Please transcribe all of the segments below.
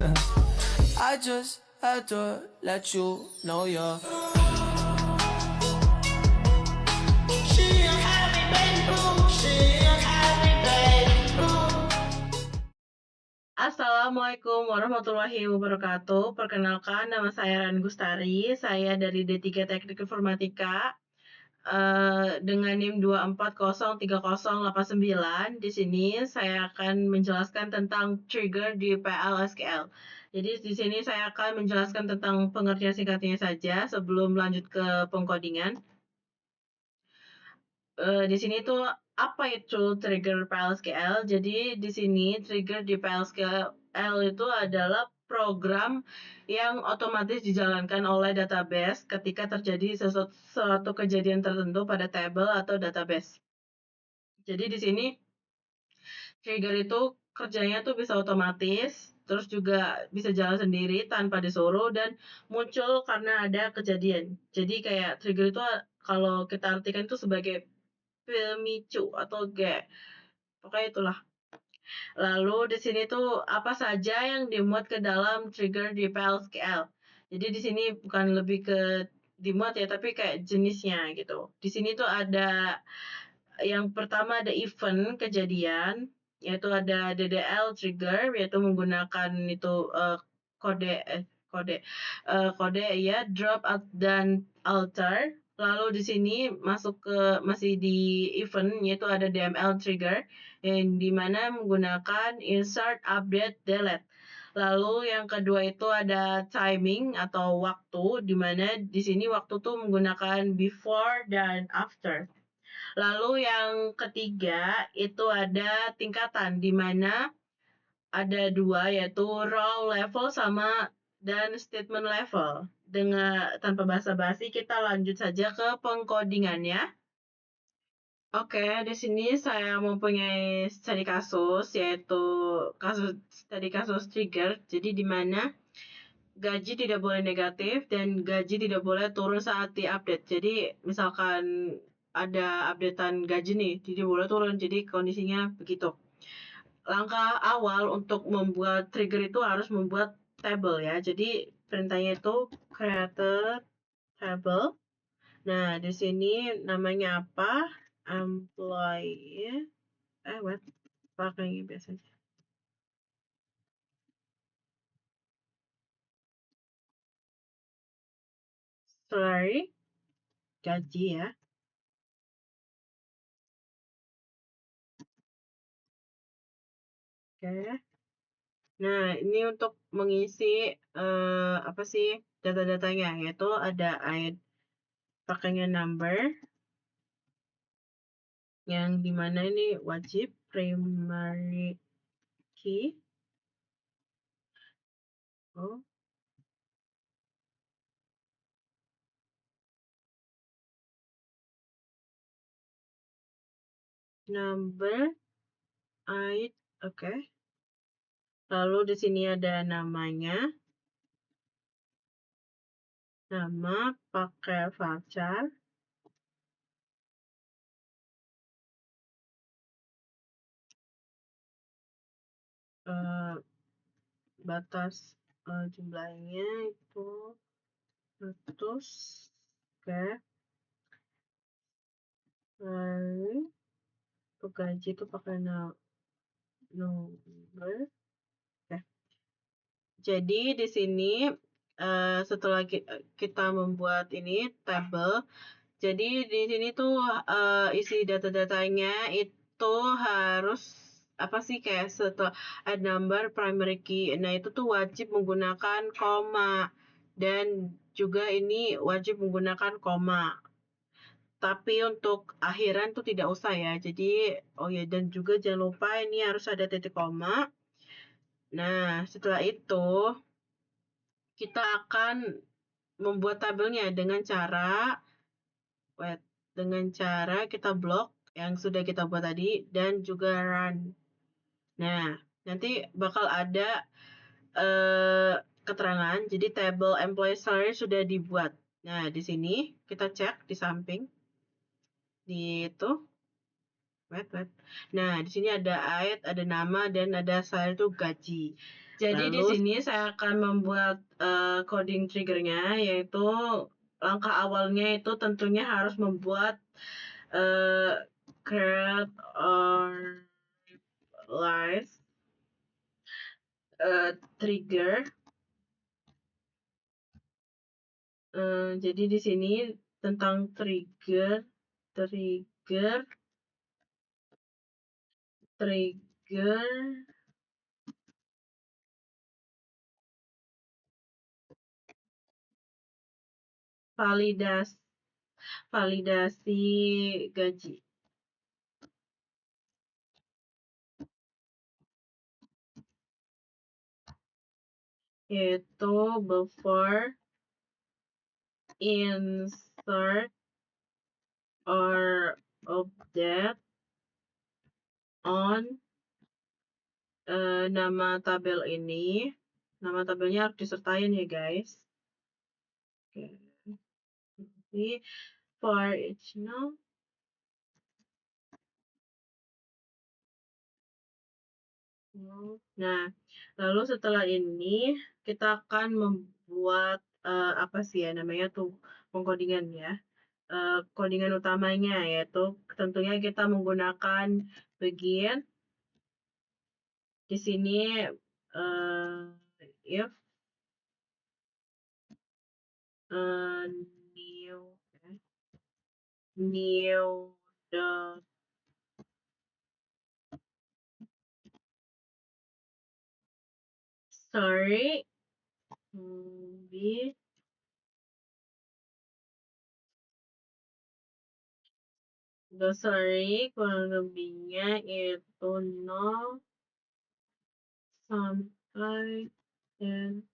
I just had to let you know you're. Assalamualaikum warahmatullahi wabarakatuh. Perkenalkan, nama saya Ran Gustari. Saya dari D3 Teknik Informatika dengan NIM 2403089. Di sini saya akan menjelaskan tentang trigger di PLSQL. Jadi di sini saya akan menjelaskan tentang pengertian singkatnya saja sebelum lanjut ke pengkodingan. Di sini tuh apa itu trigger PLSQL? Jadi di sini trigger di PLSQL itu adalah program yang otomatis dijalankan oleh database ketika terjadi suatu kejadian tertentu pada table atau database. Jadi di sini trigger itu kerjanya tuh bisa otomatis, terus juga bisa jalan sendiri tanpa disuruh dan muncul karena ada kejadian. Jadi kayak trigger itu kalau kita artikan itu sebagai pemicu atau pokoknya itulah. Lalu di sini tuh apa saja yang dimuat ke dalam trigger di PLSQL. Jadi di sini bukan lebih ke dimuat ya, tapi kayak jenisnya gitu. Di sini tuh ada yang pertama ada event kejadian, yaitu ada DDL trigger, yaitu menggunakan itu kode kode kode ya drop dan alter. Lalu di sini masuk ke masih di event, yaitu ada DML trigger yang dimana menggunakan insert, update, delete. Lalu yang kedua itu ada timing atau waktu, dimana di sini waktu tuh menggunakan before dan after. Lalu yang ketiga itu ada tingkatan, di mana ada dua, yaitu raw level sama dan statement level. Dengan tanpa basa-basi kita lanjut saja ke pengkodingannya. Oke, di sini saya mempunyai studi kasus, yaitu studi kasus trigger. Jadi di mana gaji tidak boleh negatif dan gaji tidak boleh turun saat diupdate. Jadi misalkan ada updatean gaji nih, tidak boleh turun. Jadi kondisinya begitu. Langkah awal untuk membuat trigger itu harus membuat table ya. Jadi perintahnya itu create table. Nah, di sini namanya apa? Employee. What? Pakai biasanya. Salary. Gaji ya. Oke. Nah, ini untuk mengisi apa sih data-datanya, yaitu ada ID, pakainya number, yang dimana ini wajib primary key. Oh, number ID, oke. Lalu di sini ada namanya, nama pakai varchar. Batas jumlahnya itu 100. Oke. Lalu untuk gaji itu pakai number. Oke. Jadi di sini setelah kita membuat ini table, jadi di sini tuh isi data-datanya itu harus apa sih, kayak setelah add number primary key. Nah, itu tuh wajib menggunakan koma dan juga ini wajib menggunakan koma. Tapi untuk akhiran tuh tidak usah ya. Jadi oh ya, dan juga jangan lupa ini harus ada titik koma. Nah, setelah itu kita akan membuat tabelnya dengan cara kita blok yang sudah kita buat tadi dan juga run. Nah, nanti bakal ada keterangan. Jadi table employee salary sudah dibuat. Nah, di sini kita cek di samping di itu. Wait, wait. Nah, di sini ada id, ada nama, dan ada style itu gaji. Jadi di sini saya akan membuat coding triggernya, yaitu langkah awalnya itu tentunya harus membuat create or live trigger. Jadi di sini tentang trigger, trigger validasi gaji. Yaitu before insert or update on nama tabel ini. Nama tabelnya harus disertain ya guys. Oke. Jadi for each now. Nah, lalu setelah ini kita akan membuat apa sih ya namanya tuh pengkodingan ya. Codingan utamanya yaitu tentunya kita menggunakan begin. Di sini if new dot sorry b sorry kurang lebihnya itu 0 sampai dan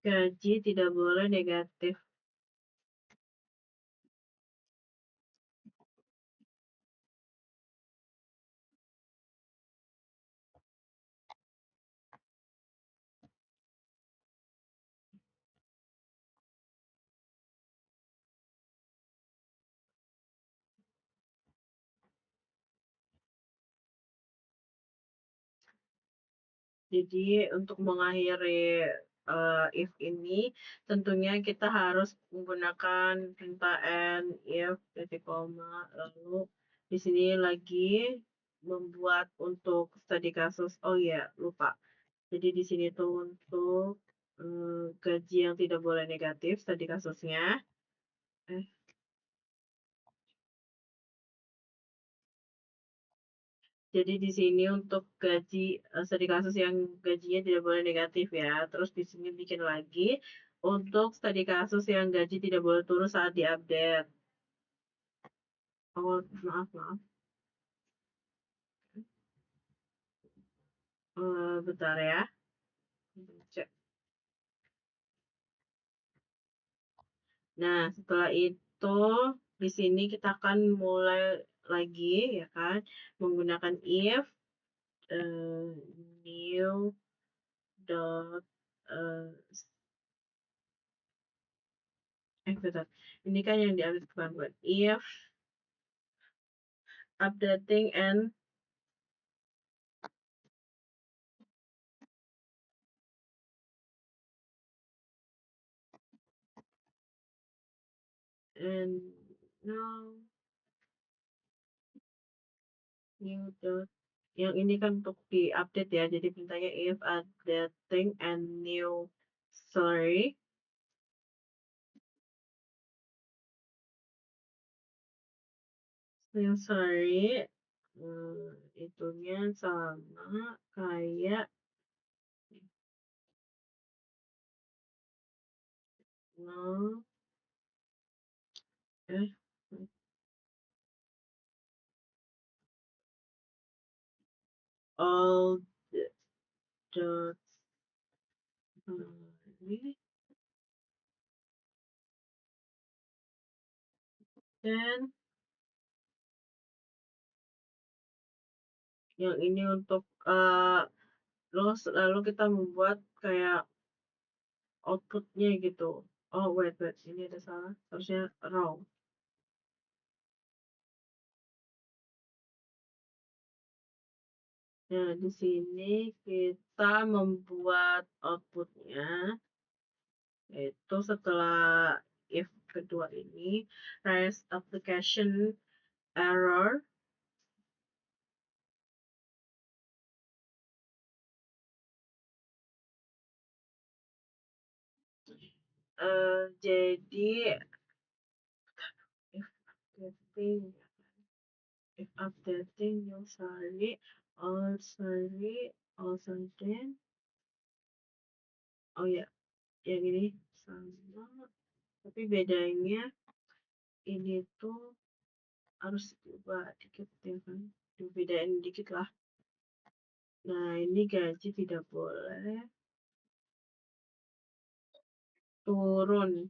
gaji tidak boleh negatif. Jadi untuk mengakhiri if ini tentunya kita harus menggunakan perintah and if titik koma lalu di sini lagi membuat untuk studi kasus. Oh ya, lupa. Jadi di sini tuh untuk gaji yang tidak boleh negatif studi kasusnya. Jadi di sini untuk gaji studi kasus yang gajinya tidak boleh negatif ya. Terus di sini bikin lagi untuk studi kasus yang gaji tidak boleh turun saat diupdate. Oh, maaf, maaf. Bentar ya. Cek. Nah, setelah itu di sini kita akan mulai lagi ya kan menggunakan if new dot bentar. Ini kan yang diambil kemarin if updating and now new dot yang ini kan untuk di-update ya. Jadi perintahnya if updating and new sorry yang sorry, itunya sama kayak no, eh, all the dots ini, dan yang ini untuk lalu kita membuat kayak outputnya gitu. Oh wait, ini ada salah, harusnya wrong. Nah, di sini kita membuat outputnya, yaitu setelah if kedua ini, raise application error. Jadi if updating, new sorry, all then, oh ya, yang ini sama, tapi bedanya ini tuh harus diubah dikit ya kan, dibedain dikit lah. Nah, ini gaji tidak boleh turun.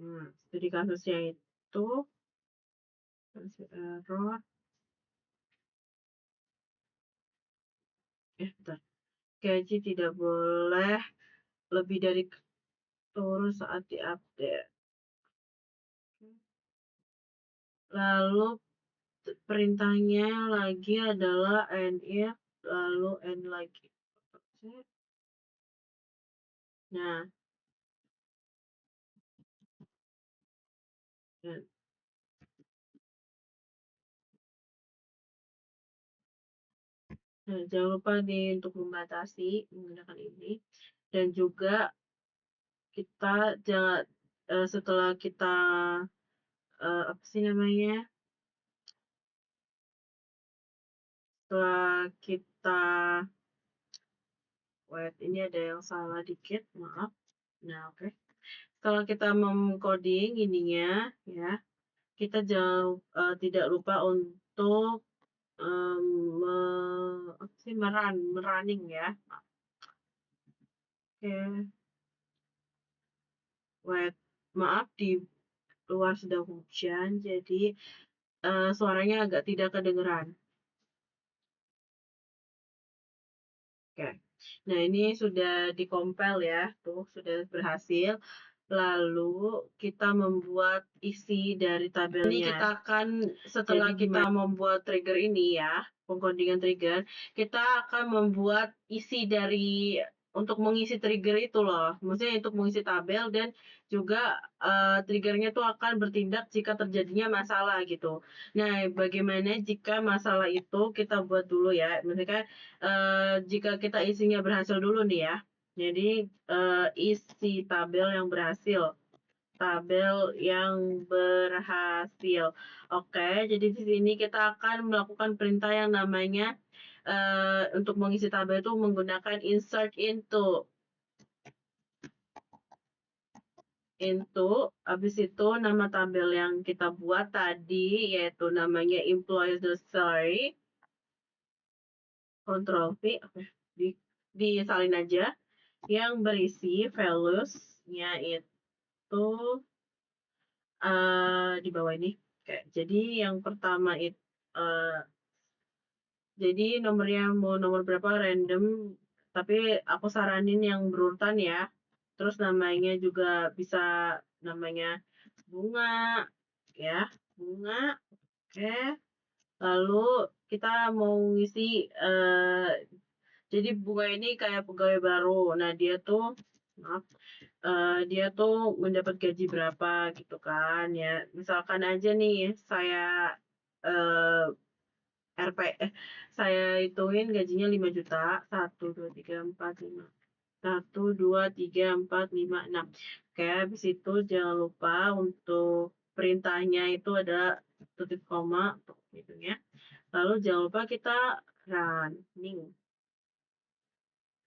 Nah, studi kasusnya itu kasih error. Bentar. Gaji tidak boleh lebih dari turun saat diupdate. Lalu perintahnya lagi adalah if, lalu end lagi. Nah, dan nah, jangan lupa nih untuk membatasi menggunakan ini, dan juga kita jangan setelah kita apa sih namanya, setelah kita wait, ini ada yang salah dikit, maaf. Nah, oke. Setelah kita mengcoding ininya ya, kita jangan tidak lupa untuk apa sih, merunning ya. Oke. Wait, maaf di luar sedang hujan, jadi suaranya agak tidak kedengeran. Oke. Nah, ini sudah dikompil ya, tuh sudah berhasil. Lalu kita membuat isi dari tabelnya. Ini kita akan setelah kita membuat trigger ini ya, pengkodingan trigger, kita akan membuat isi dari untuk mengisi trigger itu loh. Maksudnya untuk mengisi tabel, dan juga triggernya tuh akan bertindak jika terjadinya masalah gitu. Nah, bagaimana jika masalah itu kita buat dulu ya. Misalkan jika kita isinya berhasil dulu nih ya. Jadi isi tabel yang berhasil. Tabel yang berhasil. Oke, jadi di sini kita akan melakukan perintah yang namanya untuk mengisi tabel itu menggunakan insert into. Habis itu nama tabel yang kita buat tadi yaitu namanya employees salary. Ctrl V, oke, disalin aja, yang berisi values-nya itu di bawah ini. Oke, jadi yang pertama itu jadi nomornya mau nomor berapa random, tapi aku saranin yang berurutan ya. Terus namanya juga bisa namanya bunga ya, bunga. Oke. Lalu kita mau ngisi jadi bunga ini kayak pegawai baru. Nah, dia tuh maaf, dia tuh mendapat gaji berapa gitu kan ya. Misalkan aja nih saya eh, RP saya hitungin gajinya 5 juta. 1 2 3 4 5. 1, 2, 3, 4, 5, 6. Oke, habis itu jangan lupa untuk perintahnya itu ada titik koma untuk hitungnya. Lalu jangan lupa kita running.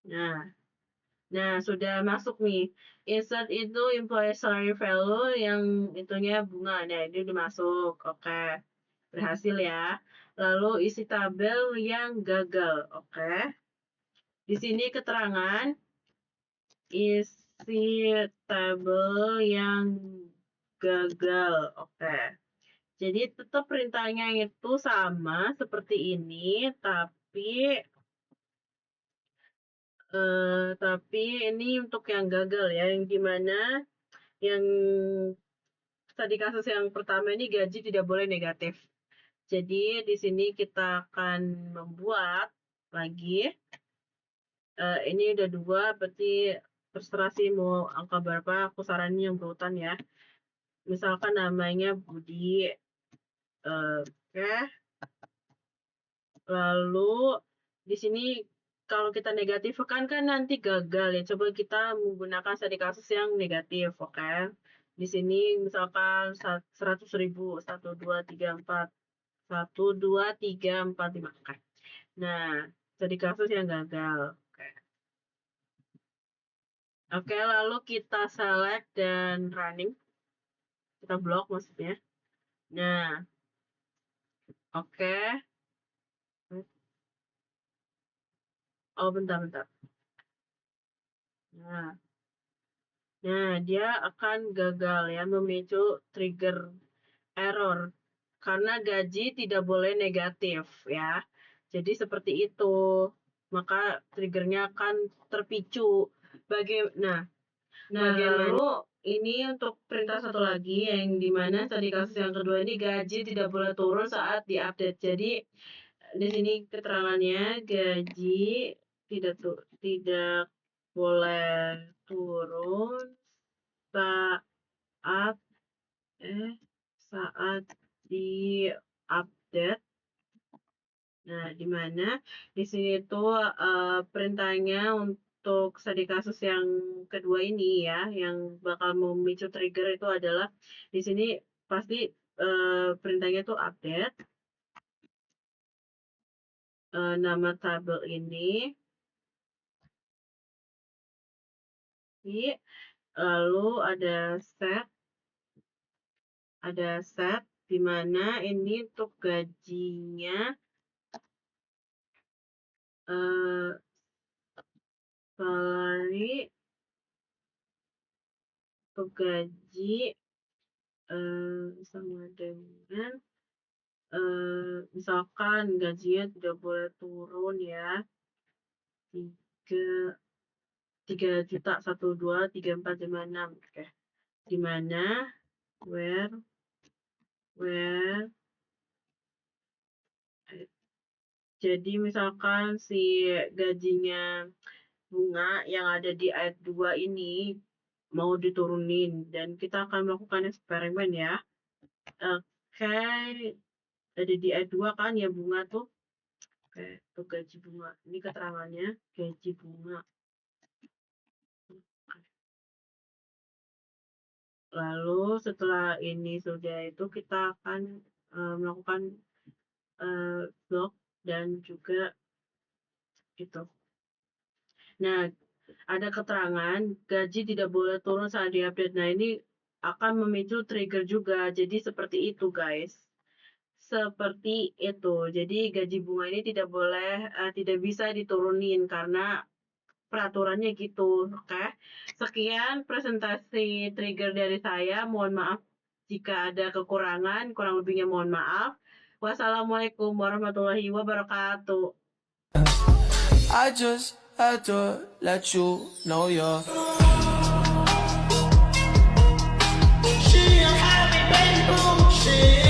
Nah, sudah masuk nih. Insert itu employee salary value yang itunya bunga. Nah, ini udah masuk. Oke, berhasil ya. Lalu isi tabel yang gagal. Oke. Di sini keterangan isi tabel yang gagal. Oke. Jadi tetap perintahnya itu sama seperti ini, tapi ini untuk yang gagal ya, yang dimana yang tadi kasus yang pertama ini gaji tidak boleh negatif. Jadi di sini kita akan membuat lagi. Ini udah 2, berarti terserah sih mau angka berapa, aku saranin yang berurutan ya. Misalkan namanya Budi. Oke. Lalu di sini kalau kita negatif kan nanti gagal ya. Coba kita menggunakan studi kasus yang negatif, oke. Di sini misalkan 100.000, 1, 2, 3, 4. 1, 2, 3, 4, 5. Oke. Nah, studi kasus yang gagal. Oke. Oke, lalu kita select dan running. Kita blok maksudnya. Nah, oke. Oh, bentar. Nah, dia akan gagal ya, memicu trigger error karena gaji tidak boleh negatif ya. Jadi seperti itu. Maka triggernya akan terpicu. Nah, lalu ini untuk perintah satu lagi yang dimana tadi kasus yang kedua ini gaji tidak boleh turun saat diupdate. Jadi di sini keterangannya gaji tidak boleh turun saat saat di-update. Nah, di mana di sini tuh perintahnya untuk studi kasus yang kedua ini ya, yang bakal memicu trigger itu adalah di sini pasti perintahnya tuh update nama tabel ini. Lalu ada set di mana ini untuk gajinya salary untuk gaji sama dengan misalkan gajinya tidak boleh turun ya 3 juta 1, 2, 3, 4, 5, 6. Oke. Dimana where jadi misalkan si gajinya bunga yang ada di ayat 2 ini mau diturunin dan kita akan melakukan eksperimen ya. Oke, ada di ayat 2 kan ya bunga tuh. Oke, tuh gaji bunga. Ini keterangannya gaji bunga. Lalu setelah ini sudah itu kita akan melakukan blok dan juga itu. Nah, ada keterangan gaji tidak boleh turun saat diupdate. Nah, ini akan memicu trigger juga. Jadi seperti itu, guys. Seperti itu. Jadi gaji bunga ini tidak bisa diturunin karena peraturannya gitu. Oke. Sekian presentasi trigger dari saya. Mohon maaf jika ada kekurangan, kurang lebihnya mohon maaf. Wassalamualaikum warahmatullahi wabarakatuh. I just had to let you know you're. She a happy baby, she